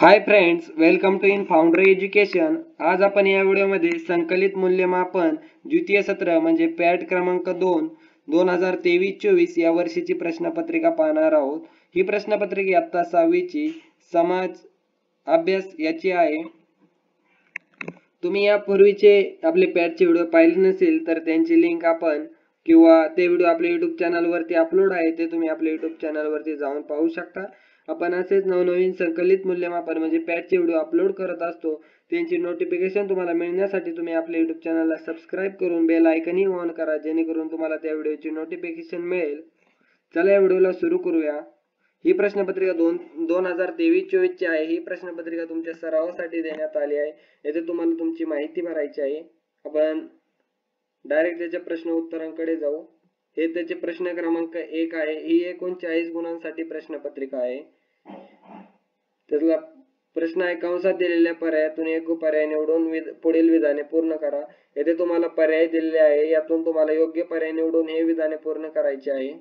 High friends, welcome to in foundry education. आज आपण या व्हिडिओमध्ये संकलित मूल्यमापन द्वितीय सत्र म्हणजे पॅट क्रमांक 2 2023-24 या वर्षीची प्रश्नपत्रिका पाहणार आहोत। ही प्रश्नपत्रिका इयत्ता 6वी ची समाज अभ्यास याची आहे। तुम्ही यापूर्वीचे आपले पॅटचे व्हिडिओ पाहिले नसेल तर त्यांची लिंक आपण किंवा ते व्हिडिओ आपल्या YouTube चॅनलवरती अपलोड आहे, ते तुम्ही आपल्या YouTube चॅनलवरती जाऊन पाहू शकता। आपण असेच नवनवीन संकलित मूल्यमापन म्हणजे पॅटचे व्हिडिओ अपलोड करत असतो। त्यांची नोटिफिकेशन तुम्हाला मिळण्यासाठी तुम्ही आपल्या YouTube चॅनलला सबस्क्राइब करून बेल आयकॉनही ऑन करा, जेणेकरून तुम्हाला त्या व्हिडिओची नोटिफिकेशन मिळेल। चला या व्हिडिओला सुरू करूया। ही प्रश्नपत्रिका 2023-24 ची आहे। ही प्रश्नपत्रिका तुमच्या सरावासाठी देण्यात आली आहे। येथे तुम्हाला तुमची माहिती भरायची आहे। आपण डायरेक्ट त्याच्या प्रश्न उत्तरांकडे जाऊ। हे त्याचे प्रश्न क्रमांक 1 आहे। ही 39 गुणांसाठी प्रश्नपत्रिका आहे। त्यातला प्रश्न आहे, कंसात दिलेल्या पर्यायातून एक पर्याय निवडून पुढील विधाने पूर्ण करा। येथे तुम्हाला पर्याय दिलेले आहे, यातून तुम्हाला योग्य पर्याय निवडून हे विधाने पूर्ण करायचे आहे।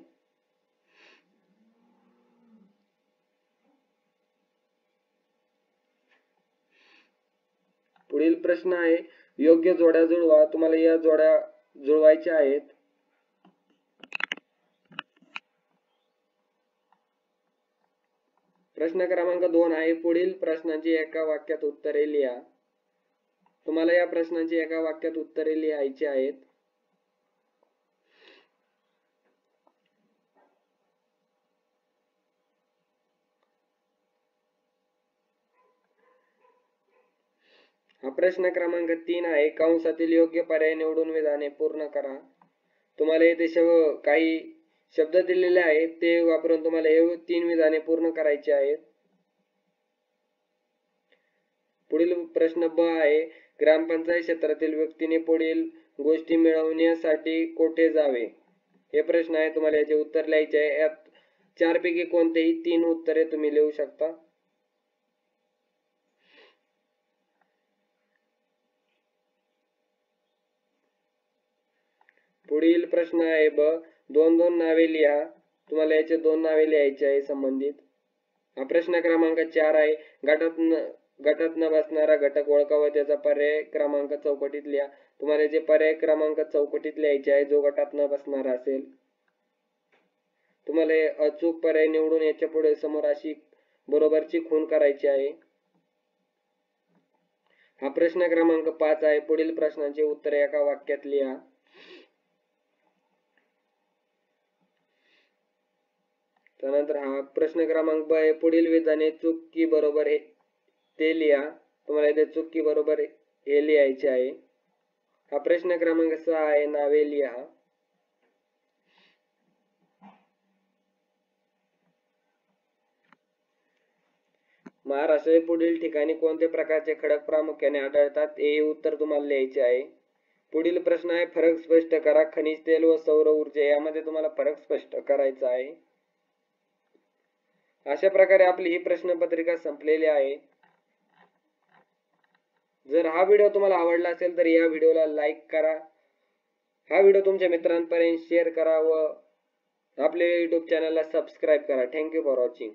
पुढील प्रश्न आहे, योग्य जोड्या जुळवा। तुम्हाला या जोड्या जुळवायच्या आहेत। प्रश्न क्रमांक 2 आहे, पुढील प्रश्नांची एका वाक्यात उत्तरे लिहा। तुम्हाला या प्रश्नांची एका वाक्यात उत्तरे लिहायची आहेत। हा प्रश्न क्रमांक 3 आहे, कंसातील योग्य पर्याय निवडून विधाने पूर्ण करा। तुम्हाला येथे काही शब्द दिलेले आहेत, ते वापरून तुम्हाला हे 3 विधाने पूर्ण करायची आहेत। पुढील प्रश्न ब आहे, ग्रामपंचायत क्षेत्रातील व्यक्तीने पुढील गोष्टी मिळवण्यासाठी कोठे जावे। हे प्रश्न आहे, तुम्हाला याचे उत्तर लिहायचे आहे। यात 4 पैकी कोणतेही 3 उत्तरे तुम्ही लिहू शकता। पुढील प्रश्न आहे ब, 2 नावे लिहा। तुम्हाला याचे 2 नावे लिहायचे आहे संबंधित। हा प्रश्न क्रमांक 4 आहे, गटात न बसणारा घटक ओळखा व त्याचा पर्याय क्रमांक चौकटीत लिहा। तुम्हाला याचे पर्याय क्रमांक चौकटीत लिहायचे आहे, जो गटात न बसणारा असेल। तुम्हाला अचूक पर्याय निवडून याच्या पुढे समोर अशी बरोबरची खूण करायची आहे। हा प्रश्न क्रमांक 5 आहे, पुढील प्रश्नांची उत्तरे एका वाक्यात लिहा। त्यानंतर हा प्रश्न क्रमांक ब आहे, पुढील विधाने चूक की बरोबर आहे ते लिहा। तुम्हाला इथे चूक की बरोबर हे लिहायचे आहे। हा प्रश्न क्रमांक 6 आहे, नावे लिहा। महाराष्ट्रातील पुढील ठिकाणी कोणत्या प्रकारचे खडक प्रामुख्याने आढळतात, हे उत्तर तुम्हाला लिहायचे आहे। पुढील प्रश्न आहे, फरक स्पष्ट करा। खनिज तेल व सौर ऊर्जा यामध्ये तुम्हाला फरक स्पष्ट करायचा आहे। अशा प्रकारे आपली ही प्रश्नपत्रिका संपलेली आहे। जर हा व्हिडिओ तुम्हाला आवडला असेल तर या व्हिडिओला लाईक करा, हा व्हिडिओ तुमच्या मित्रांपर्यंत शेअर करा व आपल्या YouTube चॅनलला सबस्क्राइब करा। Thank you for watching.